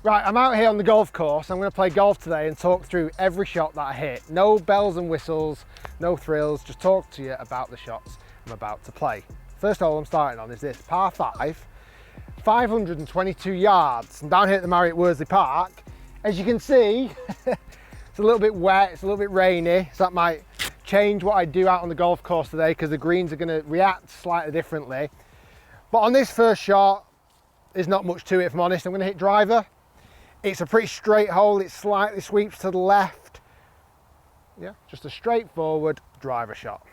Right, I'm out here on the golf course. I'm going to play golf today and talk through every shot that I hit. No bells and whistles, no thrills, just talk to you about the shots I'm about to play. First hole I'm starting on is this par 5, 522 yards. I'm down here at the Marriott Worsley Park. As you can see, it's a little bit wet, it's a little bit rainy, so that might change what I do out on the golf course today because the greens are going to react slightly differently. But on this first shot, there's not much to it, if I'm honest. I'm going to hit driver. It's a pretty straight hole, it slightly sweeps to the left. Yeah, just a straightforward driver shot.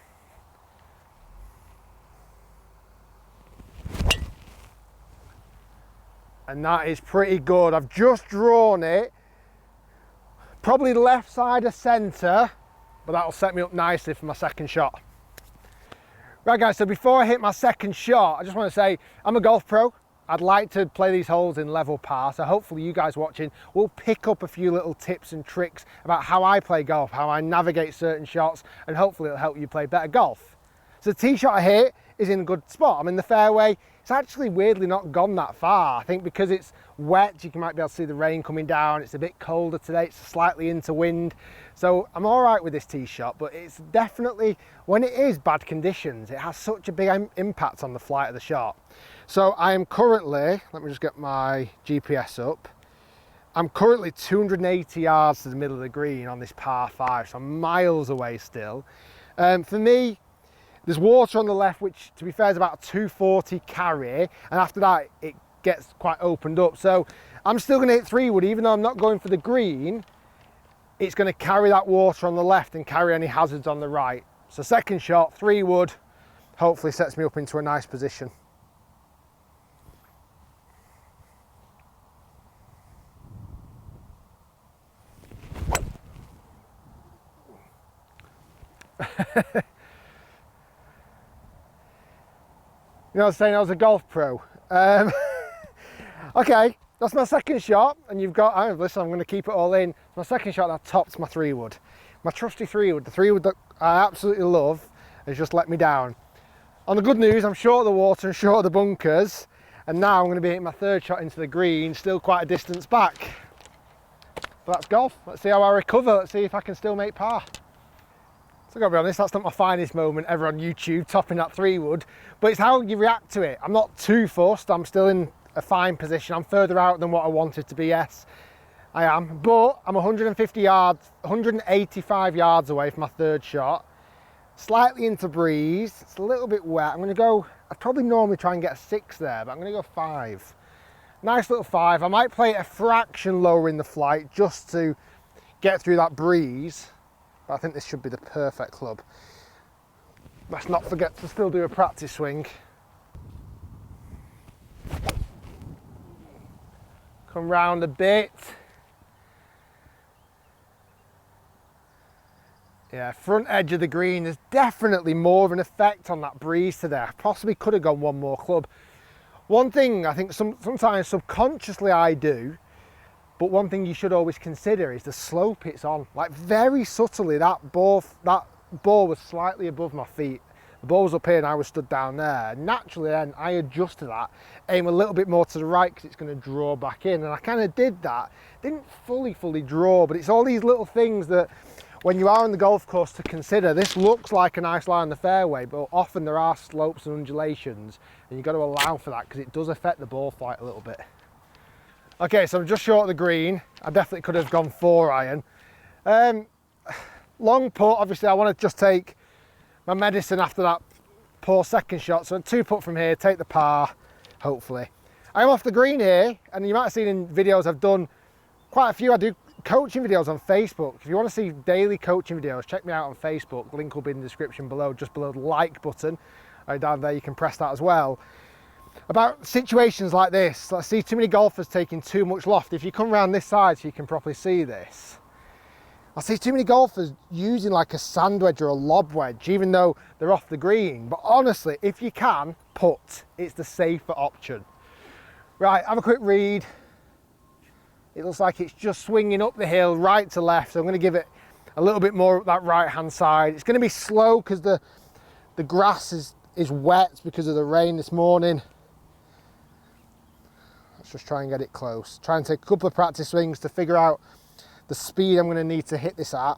And that is pretty good. I've just drawn it, probably left side of centre, but that'll set me up nicely for my second shot. Right guys, so before I hit my second shot, I just want to say I'm a golf pro. I'd like to play these holes in level par, so hopefully you guys watching will pick up a few little tips and tricks about how I play golf, how I navigate certain shots, and hopefully it'll help you play better golf. So the tee shot I hit is in a good spot. I'm in the fairway. It's actually weirdly not gone that far. I think because it's wet, you might be able to see the rain coming down. It's a bit colder today, it's slightly into wind. So I'm all right with this tee shot, but it's definitely, when it is bad conditions, it has such a big impact on the flight of the shot. So I am currently, let me just get my GPS up. I'm currently 280 yards to the middle of the green on this par 5, so I'm miles away still. For me, there's water on the left, which to be fair is about a 240 carry, and after that it gets quite opened up. So I'm still going to hit 3-wood, even though I'm not going for the green. It's going to carry that water on the left and carry any hazards on the right. So second shot, 3-wood, hopefully sets me up into a nice position. You know, I was saying I was a golf pro. Okay, that's my second shot, and you've got, listen, I'm going to keep it all in. My second shot, that tops my 3-wood. My trusty 3-wood, the 3-wood that I absolutely love, has just let me down. On the good news, I'm short of the water and short of the bunkers, and now I'm going to be hitting my third shot into the green, still quite a distance back. But that's golf. Let's see how I recover. Let's see if I can still make par. So I've got to be honest, that's not my finest moment ever on YouTube, topping that 3-wood, but it's how you react to it. I'm not too fussed, I'm still in a fine position. I'm further out than what I wanted to be, yes, I am. But I'm 150 yards, 185 yards away from my third shot. Slightly into breeze, it's a little bit wet. I'm going to go, I'd probably normally try and get a 6 there, but I'm going to go 5. Nice little 5. I might play it a fraction lower in the flight just to get through that breeze. I think this should be the perfect club. Let's not forget to still do a practice swing. Come round a bit. Yeah, front edge of the green, there's definitely more of an effect on that breeze today. I possibly could have gone one more club. One thing I think sometimes subconsciously I do, but one thing you should always consider is the slope it's on. Like very subtly, that ball was slightly above my feet. The ball was up here and I was stood down there. Naturally then I adjusted that, aim a little bit more to the right because it's going to draw back in. And I kind of did that. Didn't fully draw, but it's all these little things that when you are on the golf course to consider. This looks like a nice line on the fairway, but often there are slopes and undulations and you've got to allow for that because it does affect the ball flight a little bit. Okay, so I'm just short of the green. I definitely could have gone 4-iron. Long putt, obviously I want to just take my medicine after that poor second shot. So 2-putt from here, take the par, hopefully. I'm off the green here, and you might have seen in videos I've done quite a few. I do coaching videos on Facebook. If you want to see daily coaching videos, check me out on Facebook. Link will be in the description below, just below the like button. Down there, you can press that as well. About situations like this, I see too many golfers taking too much loft. If you come around this side so you can properly see this, I see too many golfers using like a sand wedge or a lob wedge, even though they're off the green. But honestly, if you can, putt. It's the safer option. Right, have a quick read. It looks like it's just swinging up the hill, right to left. So I'm going to give it a little bit more of that right-hand side. It's going to be slow because the grass is wet because of the rain this morning. Let's just try and get it close. Try and take a couple of practice swings to figure out the speed I'm going to need to hit this at.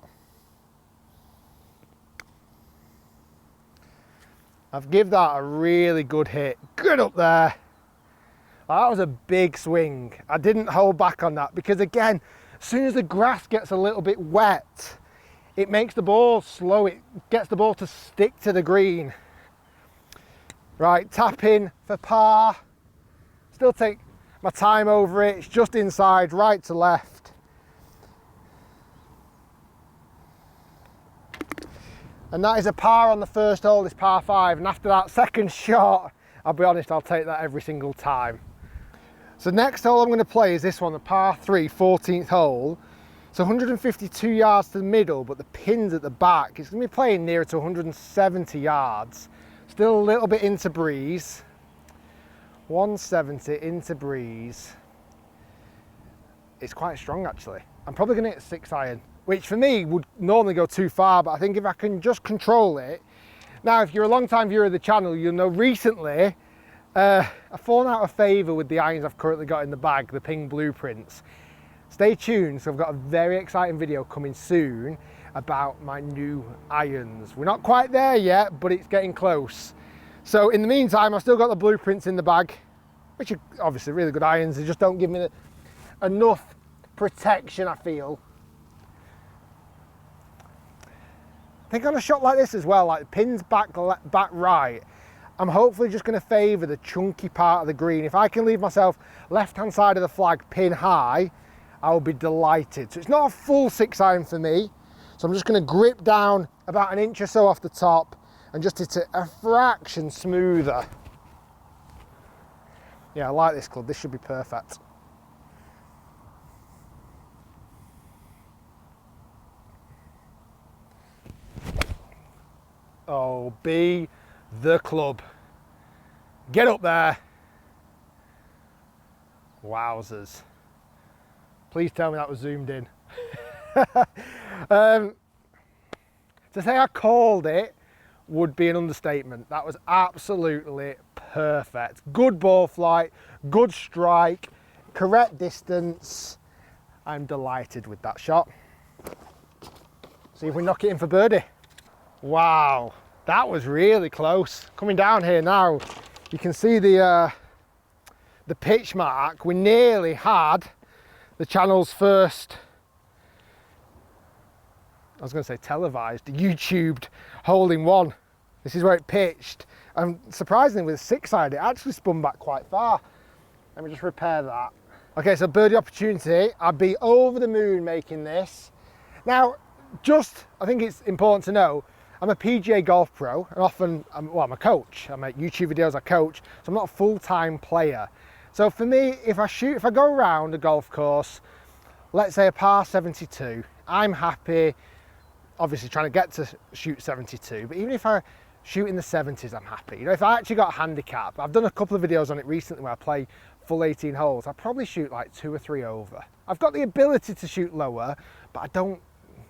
I've given that a really good hit. Good up there. That was a big swing. I didn't hold back on that because, again, as soon as the grass gets a little bit wet, it makes the ball slow. It gets the ball to stick to the green. Right, tap in for par. Still take my time over it. It's just inside, right to left. And that is a par on the first hole, this par 5. And after that second shot, I'll be honest, I'll take that every single time. So next hole I'm going to play is this one, the par 3, 14th hole. It's 152 yards to the middle, but the pin's at the back. It's going to be playing nearer to 170 yards. Still a little bit into breeze. 170 into breeze. It's quite strong actually. I'm probably going to hit 6 iron, which for me would normally go too far, but I think if I can just control it. Now, if you're a long time viewer of the channel, you'll know recently I've fallen out of favour with the irons I've currently got in the bag, the Ping Blueprints. Stay tuned, so I've got a very exciting video coming soon about my new irons. We're not quite there yet, but it's getting close. So in the meantime, I've still got the Blueprints in the bag, which are obviously really good irons. They just don't give me enough protection, I feel. I think on a shot like this as well, like the pin's back right, I'm hopefully just going to favour the chunky part of the green. If I can leave myself left-hand side of the flag pin high, I will be delighted. So it's not a full 6 iron for me. So I'm just going to grip down about an inch or so off the top and just hit it a fraction smoother. Yeah, I like this club. This should be perfect. Oh, be the club. Get up there. Wowzers. Please tell me that was zoomed in. To say I called it would be an understatement. That was absolutely perfect. Good ball flight, good strike, correct distance. I'm delighted with that shot. See if we knock it in for birdie. Wow, that was really close. Coming down here now, you can see the pitch mark. We nearly had the channel's first, I was going to say televised, YouTubed hole-in-one. This is where it pitched. And surprisingly, with a 6 iron, it actually spun back quite far. Let me just repair that. Okay, so birdie opportunity. I'd be over the moon making this. Now, I think it's important to know, I'm a PGA golf pro, and often, I'm a coach. I make YouTube videos, I coach, so I'm not a full-time player. So for me, if I go around a golf course, let's say a par 72, I'm happy, obviously trying to get to shoot 72, but even if I shoot in the 70s, I'm happy. You know, if I actually got a handicap, I've done a couple of videos on it recently where I play full 18 holes, I probably shoot like 2 or 3 over. I've got the ability to shoot lower, but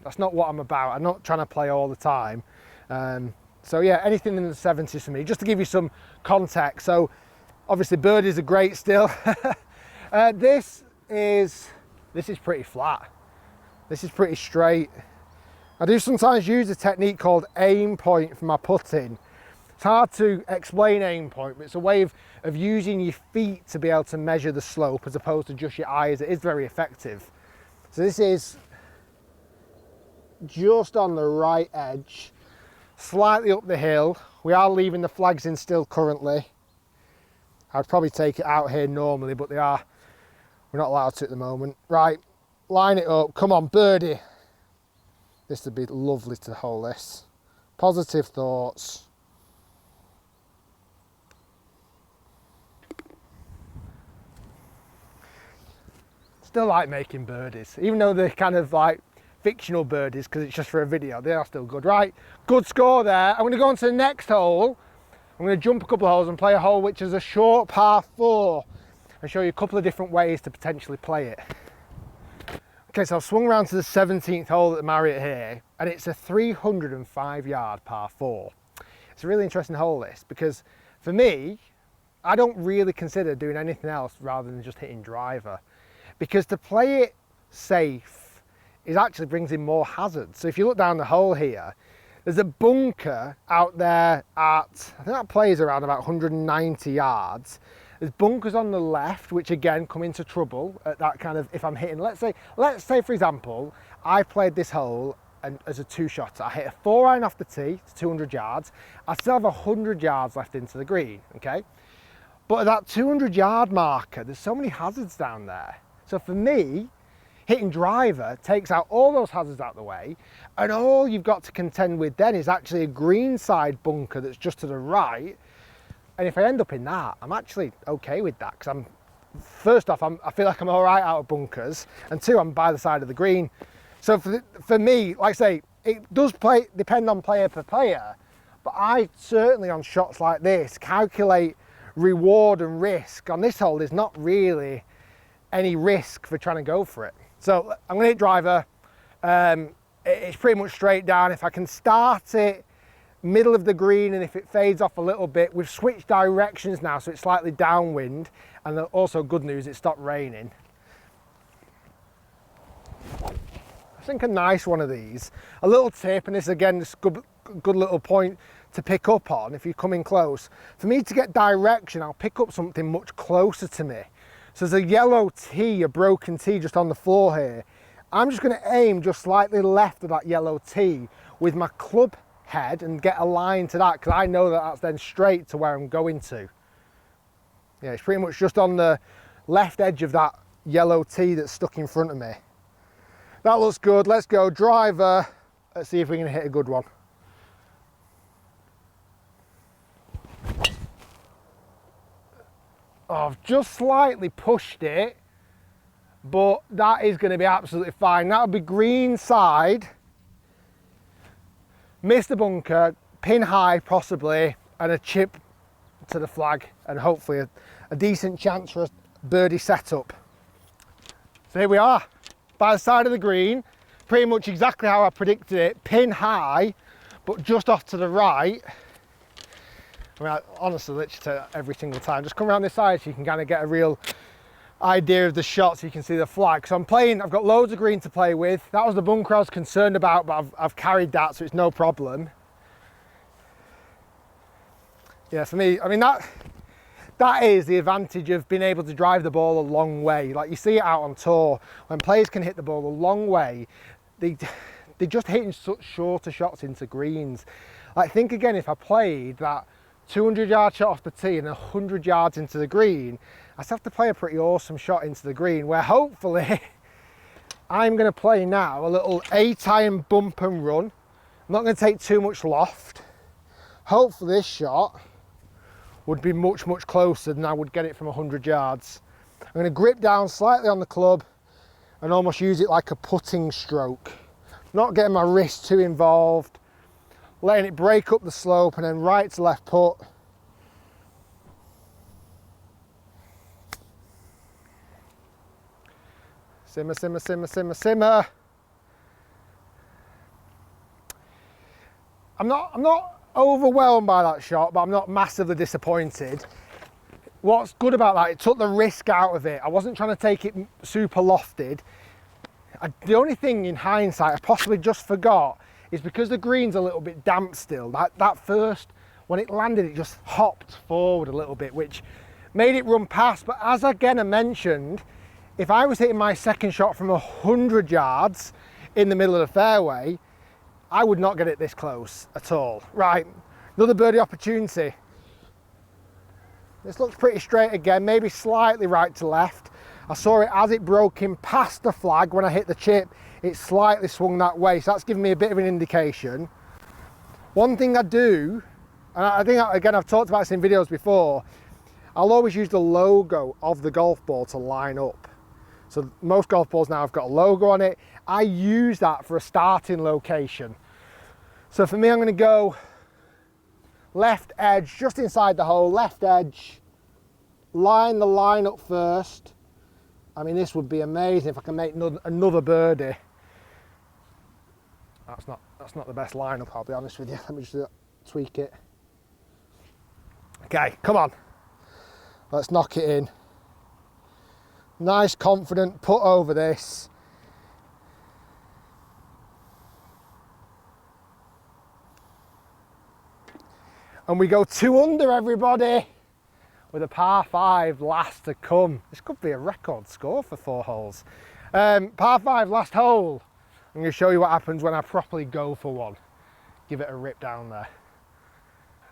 that's not what I'm about. I'm not trying to play all the time. So yeah, anything in the 70s for me, just to give you some context. So obviously birdies are great still. This is pretty flat. This is pretty straight. I do sometimes use a technique called aim point for my putting. It's hard to explain aim point, but it's a way of using your feet to be able to measure the slope as opposed to just your eyes. It is very effective. So this is just on the right edge, slightly up the hill. We are leaving the flags in still currently. I'd probably take it out here normally, but we're not allowed to at the moment. Right, line it up, come on, birdie. This would be lovely to hole this. Positive thoughts. Still like making birdies, even though they're kind of like fictional birdies because it's just for a video, they are still good. Right, good score there. I'm going to go on to the next hole. I'm going to jump a couple of holes and play a hole which is a short par 4 and show you a couple of different ways to potentially play it. Okay, so I've swung around to the 17th hole at the Marriott here, and it's a 305 yard par 4. It's a really interesting hole this, because for me, I don't really consider doing anything else rather than just hitting driver, because to play it safe is actually brings in more hazards. So if you look down the hole here, there's a bunker out there at, I think that plays around about 190 yards. There's bunkers on the left, which again come into trouble at that kind of, if I'm hitting, let's say for example, I played this hole and as a 2-shotter. I hit a 4-iron off the tee to 200 yards. I still have 100 yards left into the green, okay? But at that 200-yard marker, there's so many hazards down there. So for me, hitting driver takes out all those hazards out of the way, and all you've got to contend with then is actually a greenside bunker that's just to the right. And if I end up in that, I'm actually okay with that, because first off, I feel like I'm all right out of bunkers, and 2, I'm by the side of the green. So for me, like I say, it does depend on player per player, but I certainly on shots like this calculate reward and risk. On this hole, there's not really any risk for trying to go for it. So I'm going to hit driver. It's pretty much straight down. If I can start it middle of the green, and if it fades off a little bit, we've switched directions now, so it's slightly downwind, and also good news, it stopped raining. I think a nice one of these, a little tip, and this again is a good little point to pick up on if you come in close. For me to get direction, I'll pick up something much closer to me. So there's a yellow tee, a broken tee just on the floor here. I'm just going to aim just slightly left of that yellow tee with my club head and get a line to that, because I know that that's then straight to where I'm going to. Yeah, it's pretty much just on the left edge of that yellow tee that's stuck in front of me. That looks good. Let's go driver. Let's see if we can hit a good one. Oh, I've just slightly pushed it, but that is going to be absolutely fine. That'll be green side. Missed the bunker, pin high possibly, and a chip to the flag, and hopefully a decent chance for a birdie setup. So here we are, by the side of the green, pretty much exactly how I predicted it, pin high, but just off to the right. I mean, I honestly literally every single time, just come around this side so you can kind of get a real idea of the shot, so you can see the flag. So I've got loads of green to play with. That was the bunker I was concerned about, but I've carried that, so it's no problem. Yeah, for me, I mean, that is the advantage of being able to drive the ball a long way. Like you see it out on tour, when players can hit the ball a long way, they're just hitting such shorter shots into greens. Like think again, if I played that 200-yard shot off the tee and 100 yards into the green, I still have to play a pretty awesome shot into the green, where hopefully I'm going to play now a little 8-iron bump and run. I'm not going to take too much loft. Hopefully this shot would be much, much closer than I would get it from 100 yards. I'm going to grip down slightly on the club and almost use it like a putting stroke. Not getting my wrist too involved, letting it break up the slope, and then right to left put. Simmer, simmer, simmer, simmer, simmer. I'm not overwhelmed by that shot, but I'm not massively disappointed. What's good about that, it took the risk out of it. I wasn't trying to take it super lofted. The only thing in hindsight I possibly just forgot is because the green's a little bit damp still, that first, when it landed, it just hopped forward a little bit, which made it run past. But as again I mentioned, if I was hitting my second shot from 100 yards in the middle of the fairway, I would not get it this close at all. Right, another birdie opportunity. This looks pretty straight again, maybe slightly right to left. I saw it as it broke in past the flag when I hit the chip, it slightly swung that way, so that's giving me a bit of an indication. One thing I do, and I think, again, I've talked about this in videos before, I'll always use the logo of the golf ball to line up. So most golf balls now have got a logo on it. I use that for a starting location. So for me, I'm going to go left edge, just inside the hole, left edge, line the line up first. I mean, this would be amazing if I can make another birdie. That's not the best lineup, I'll be honest with you. Let me just tweak it. Okay, come on. Let's knock it in. Nice, confident put over this. And we go 2 under, everybody, with a par 5 last to come. This could be a record score for 4 holes. Par 5 last hole. I'm going to show you what happens when I properly go for one. Give it a rip down there.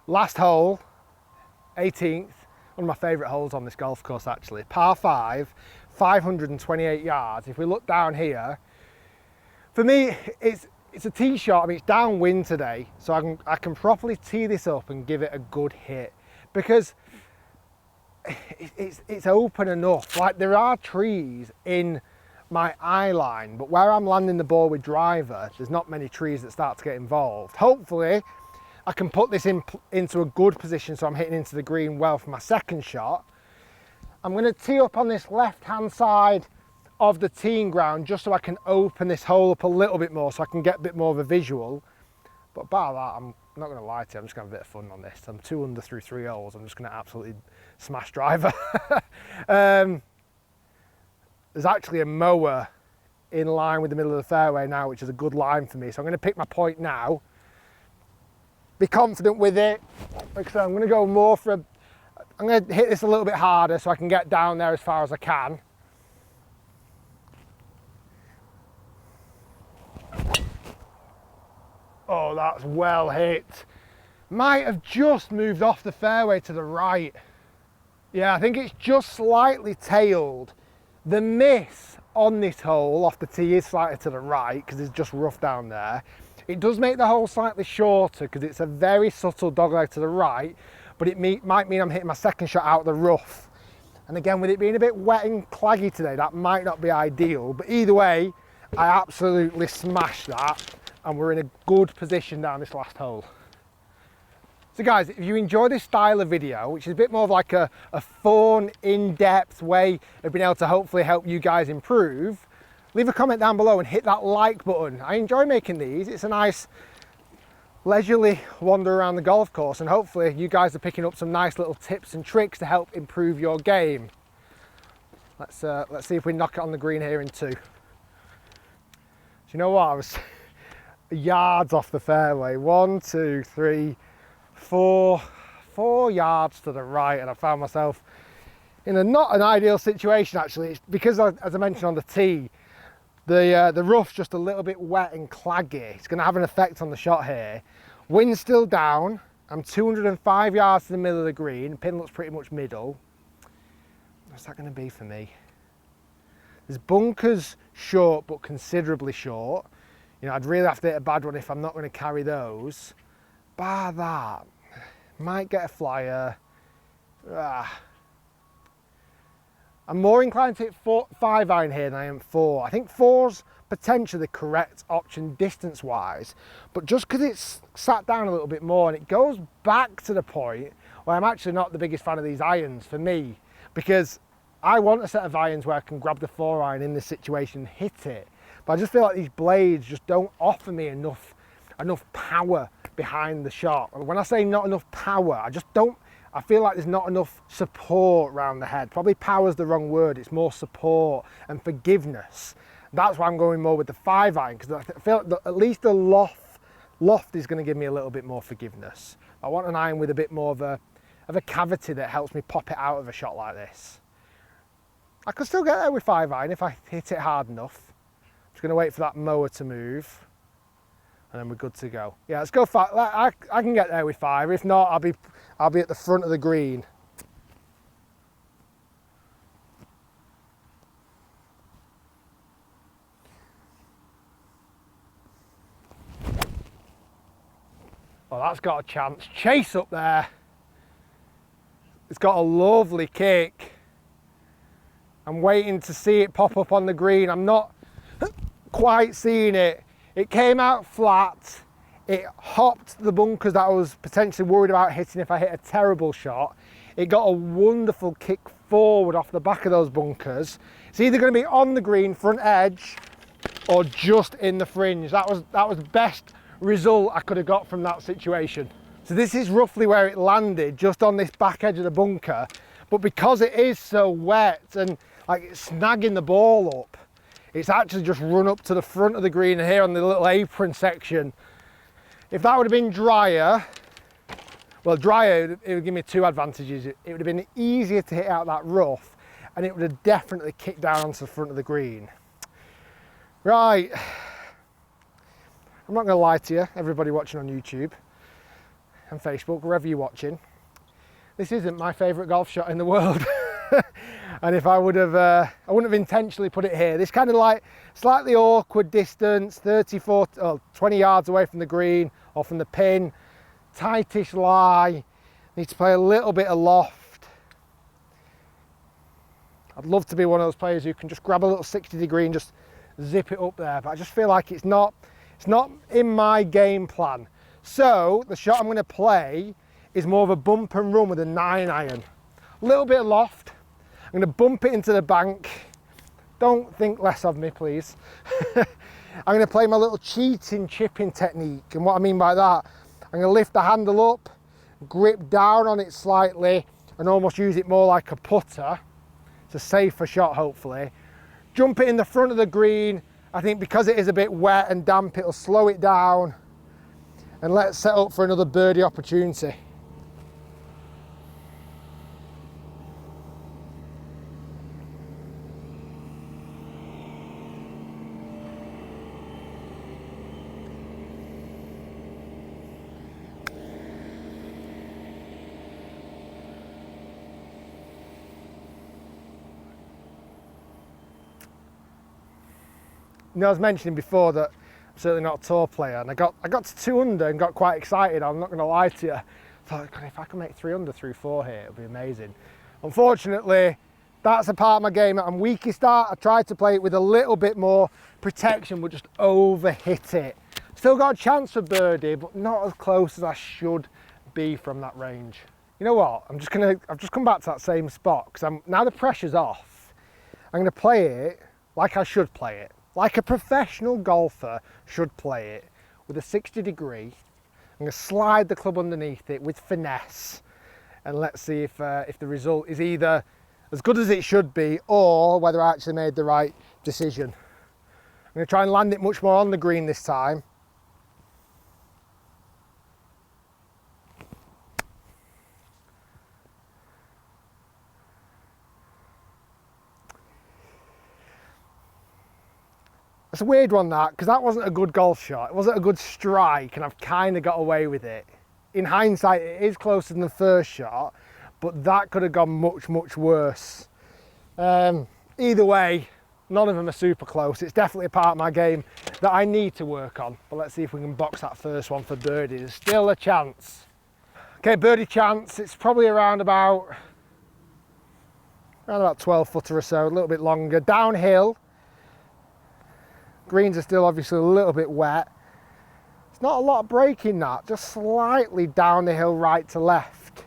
Last hole, 18th, one of my favourite holes on this golf course actually. Par 5, 528 yards. If we look down here, for me, it's a tee shot. I mean, it's downwind today, so I can properly tee this up and give it a good hit, because it's open enough. Like, there are trees in my eye line, but where I'm landing the ball with driver, there's not many trees that start to get involved. Hopefully, I can put this into a good position so I'm hitting into the green well for my second shot. I'm going to tee up on this left-hand side of the teeing ground just so I can open this hole up a little bit more, so I can get a bit more of a visual. But bar that, I'm not going to lie to you, I'm just going to have a bit of fun on this. I'm 2 under through 3 holes. I'm just going to absolutely smash driver. There's actually a mower in line with the middle of the fairway now, which is a good line for me. So I'm going to pick my point now. Be confident with it. Like I said, I'm going to go more for I'm going to hit this a little bit harder so I can get down there as far as I can. Oh, that's well hit. Might have just moved off the fairway to the right. Yeah, I think it's just slightly tailed. The miss on this hole off the tee is slightly to the right because it's just rough down there. It does make the hole slightly shorter because it's a very subtle dogleg to the right, but it might mean I'm hitting my second shot out of the rough. And again, with it being a bit wet and claggy today, that might not be ideal, but either way, I absolutely smashed that, and we're in a good position down this last hole. So guys, if you enjoy this style of video, which is a bit more of like a fun, in-depth way of being able to hopefully help you guys improve, leave a comment down below and hit that like button. I enjoy making these. It's a nice leisurely wander around the golf course, and hopefully you guys are picking up some nice little tips and tricks to help improve your game. Let's see if we knock it on the green here in 2. Do you know what? I was yards off the fairway. 1, 2, 3, 4 yards to the right, and I found myself in not an ideal situation actually. It's because, as I mentioned on the tee, the rough's just a little bit wet and claggy. It's going to have an effect on the shot here. Wind's still down. I'm 205 yards to the middle of the green. Pin looks pretty much middle. What's that going to be for me? There's bunkers short, but considerably short. You know, I'd really have to hit a bad one if I'm not going to carry those. Bar that, might get a flyer. I'm more inclined to hit 5 iron here than I am 4. I think 4's potentially the correct option distance-wise, but just because it's sat down a little bit more, and it goes back to the point where I'm actually not the biggest fan of these irons for me, because I want a set of irons where I can grab the 4 iron in this situation and hit it, but I just feel like these blades just don't offer me enough power behind the shot. When I say not enough power, I feel like there's not enough support around the head. Probably power's the wrong word, it's more support and forgiveness. That's why I'm going more with the 5 iron, because I feel like at least the loft is going to give me a little bit more forgiveness. I want an iron with a bit more of a cavity that helps me pop it out of a shot like this. I could still get there with 5 iron if I hit it hard enough. I'm just going to wait for that mower to move, and then we're good to go. Yeah, let's go 5. I can get there with 5. If not, I'll be at the front of the green. Oh, that's got a chance. Chase up there. It's got a lovely kick. I'm waiting to see it pop up on the green. I'm not quite seeing it. It came out flat. It hopped the bunkers that I was potentially worried about hitting if I hit a terrible shot. It got a wonderful kick forward off the back of those bunkers. It's either going to be on the green front edge or just in the fringe. That was the best result I could have got from that situation. So this is roughly where it landed, just on this back edge of the bunker. but because it is so wet and like it's snagging the ball up, it's actually just run up to the front of the green here on the little apron section. If that would have been drier, well, drier, it would give me two advantages. It would have been easier to hit out that rough, and it would have definitely kicked down onto the front of the green. Right, I'm not going to lie to you, everybody watching on YouTube and Facebook, wherever you're watching, this isn't my favourite golf shot in the world. And if I would have, I wouldn't have intentionally put it here. This kind of like slightly awkward distance, 20 yards away from the green or from the pin, tightish lie, need to play a little bit of loft. I'd love to be one of those players who can just grab a little 60 degree and just zip it up there, but I just feel like it's not in my game plan. So the shot I'm going to play is more of a bump and run with a 9-iron. A little bit of loft. I'm going to bump it into the bank. Don't think less of me, please. I'm going to play my little cheating chipping technique. And what I mean by that, I'm going to lift the handle up, grip down on it slightly, and almost use it more like a putter. It's a safer shot, hopefully. Jump it in the front of the green. I think because it is a bit wet and damp, it'll slow it down. And let's set up for another birdie opportunity. You know, I was mentioning before that I'm certainly not a tour player, and I got to 2 under and got quite excited. I'm not going to lie to you. I thought, God, if I can make 3 under through 4 here, it'll be amazing. Unfortunately, that's a part of my game that I'm weakest at. I tried to play it with a little bit more protection, but just overhit it. Still got a chance for birdie, but not as close as I should be from that range. You know what? I've just come back to that same spot because now the pressure's off. I'm going to play it like I should play it. Like a professional golfer should play it, with a 60 degree. I'm going to slide the club underneath it with finesse, and let's see if the result is either as good as it should be or whether I actually made the right decision. I'm going to try and land it much more on the green this time. It's a weird one, that, because that wasn't a good golf shot. It wasn't a good strike, and I've kind of got away with it. In hindsight, it is closer than the first shot, but that could have gone much, much worse. Either way, none of them are super close. It's definitely a part of my game that I need to work on. But let's see if we can box that first one for birdie. There's still a chance. Okay, birdie chance. It's probably around about 12 footer or so, a little bit longer. Downhill. Greens are still obviously a little bit wet. It's not a lot of break in that, just slightly down the hill right to left.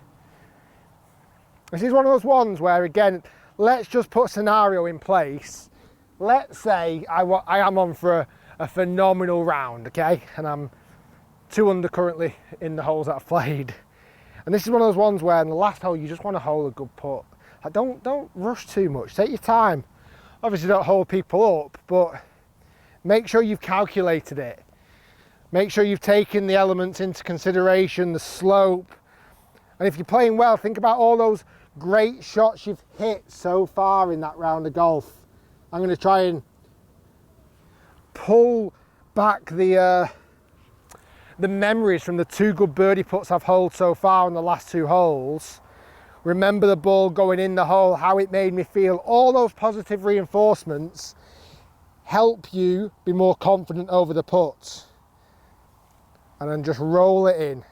This is one of those ones where, again, let's just put a scenario in place. Let's say I am on for a phenomenal round, okay? And I'm 2 under currently in the holes that I've played. And this is one of those ones where in the last hole you just want to hold a good putt. Like, don't rush too much, take your time. Obviously don't hold people up, but make sure you've calculated it. Make sure you've taken the elements into consideration, the slope. And if you're playing well, think about all those great shots you've hit so far in that round of golf. I'm going to try and pull back the memories from the 2 good birdie putts I've holed so far on the last 2 holes. Remember the ball going in the hole, how it made me feel. All those positive reinforcements help you be more confident over the putts. And then just roll it in.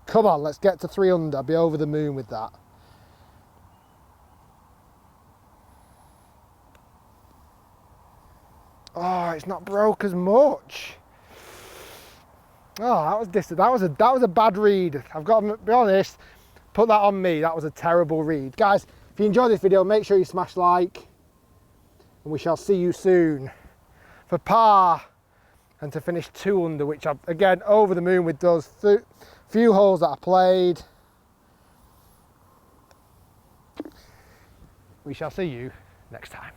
Come on, let's get to 3 under. I'll be over the moon with that. Oh, it's not broke as much. Oh, that was distant. That was a bad read. I've got to be honest, put that on me. That was a terrible read. Guys, if you enjoyed this video, make sure you smash like. And we shall see you soon for par and to finish 2 under, which I'm, again, over the moon with those few holes that I played. we shall see you next time.